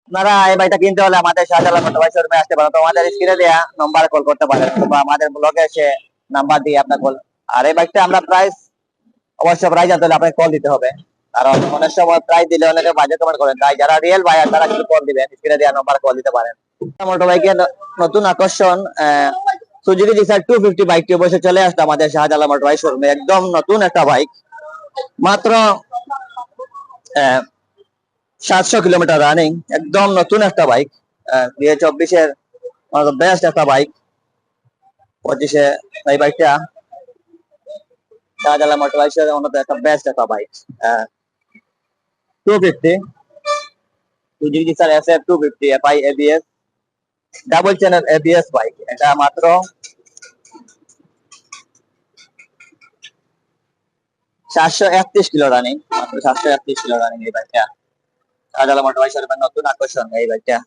আপনারা এই বাইকটা কিনতে হলে আমাদের শাহজালাল মোটরবাইক শোরুমে আসতে পারেন, তো আমাদের স্ক্রিনে দেওয়া নম্বরে কল করতে পারেন বা আমাদের ব্লগে এসে নাম্বার দিয়ে আপনার কল। আর এই বাইকটা আমরা প্রাইস অবশ্যই প্রাইস জানতে হলে আপনাকে কল দিতে হবে, কারণ অনেক সময় প্রাইস দিলে অনেকে বাজে কমেন্ট করেন, তাই যারা রিয়েল বায়ার তারা কিন্তু কল দিবেন, স্ক্রিনে দেওয়া নম্বরে কল দিতে পারেন। মোটরবাইকের নতুন আকর্ষণ সুজুকি জিক্সার 250 বাইকটি অবশ্যই চলে আসতো আমাদের শাহজালাল মোটরবাইক শোরুমে। একদম নতুন একটা বাইক, মাত্র 700 কিলোমিটার রানিং, একদম নতুন একটা বাইক। 2024-এর বেস্ট একটা বাইক। 25-এ এই বাইকটা শাহজালাল মোটরবাইকের অন্যতম একটা বেস্ট একটা bike. 250 Suzuki sir SF 250 FI ABS double channel ABS bike. এটা মাত্র 731 কিলো রানিং, মাত্র 731 কিলো রানিং এই বাইকটা। শাহজালাল মোটরবাইক শোরুমের নতুন আকর্ষণ এই বাইকটা।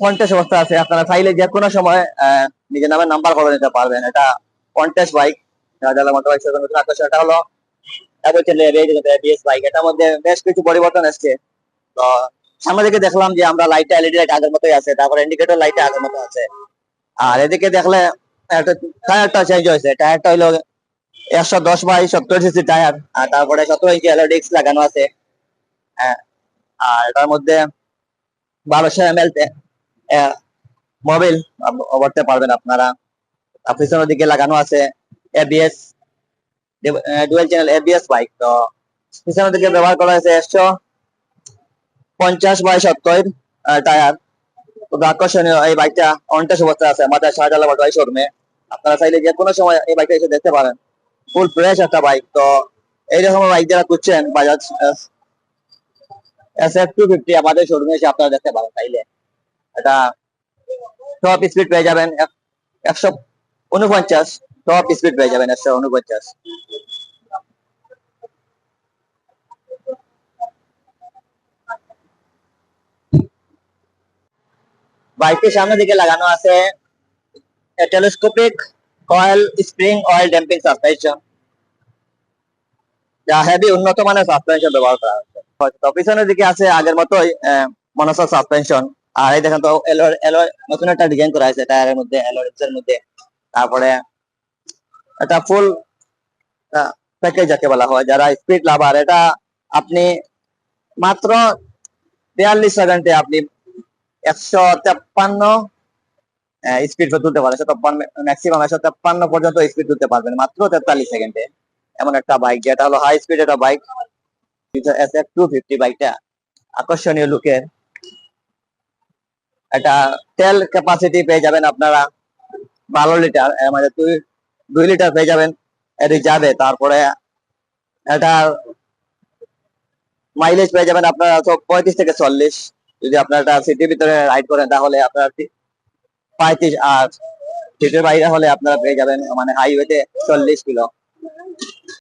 কন্টেস্ট অবস্থা আছে, আপনারা চাইলে যে কোনো সময় নিজের নামে নাম্বার করে নিতে পারবেন। এটা কন্টেস্ট বাইক, শাহজালাল মোটরবাইক শোরুমের নতুন আকর্ষণ। এটা হলো ABS বাইক। এটার মধ্যে বেশ কিছু পরিবর্তন এসছে। তো সামনে দিকে দেখলাম যে আমরা লাইটটা LED লাইট আগের মতোই আছে, তারপরে ইন্ডিকেটর লাইটটা আগের মতো আছে। আর এদিকে দেখলে একটা টায়ারটা চেঞ্জ হয়েছে। টায়ারটা হলো 110/70 সিসি টায়ার, আর তারপরে 17 ইঞ্চি অ্যালয় ডিস্ক লাগানো আছে। আর এটার মধ্যে 1200 ml মোবিল ভরতে পারবেন আপনারা। পিছনের দিকে লাগানো আছে ABS dual channel ABS bike. তো পিছনের দিকে ব্যবহার করা হয়েছে 150/70 টায়ার। খুব আকর্ষণীয় এই বাইকটা অনটেস্ট অবস্থা আছে আমাদের শাহজালাল মোটরবাইক শোরুমে। আপনারা চাইলে যে কোনো সময় এই বাইকটা এসে দেখতে পারেন। ফুল ফ্রেশ একটা বাইক। তো এইরকম বাইক যারা খুঁজছেন, বাজাজ SF 250 আমাদের শোরুমে এসে আপনারা দেখতে পারেন চাইলে। এটা টপ স্পিড পেয়ে যাবেন 149, টপ স্পিড পেয়ে যাবেন 149। বাইকের সামনের দিকে লাগানো আছে telescopic coil spring oil damping suspension, যা হেভি উন্নত মানের সাসপেনশন ব্যবহার করা হচ্ছে। তো পিছনের দিকে আছে আগের মতোই মনোসল সাসপেনশন। আর এই দেখেন তো এলয় নতুন একটা ডিজাইন করা হয়েছে টায়ারের মধ্যে, এলয়ের মধ্যে। তারপরে এটা ফুল প্যাকেজ যাকে বলা হয়, যারা স্পিড লাভার, এটা আপনি মাত্র 43 সেকেন্ডে আপনি 153 স্পিড তুলতে পারেন। 153 ম্যাক্সিমাম 153 পর্যন্ত স্পিড তুলতে পারবেন মাত্র 43 সেকেন্ডে। এমন একটা বাইক, যেটা হলো হাই স্পিড একটা বাইক। SF 250 বাইকটা আকর্ষণীয় লুকের। এটা তেল ক্যাপাসিটি পেয়ে যাবেন আপনারা 12 লিটার, মানে 2 লিটার পেয়ে যাবেন রিজার্ভে। তারপরে এটা মাইলেজ পেয়ে যাবেন আপনারা 35 থেকে 40। যদি আপনারা এটা সিটির ভিতরে রাইড করেন তাহলে আপনারা 35, আর সিটির বাইরে হলে আপনারা পেয়ে যাবেন মানে হাইওয়েতে 40 কিলো।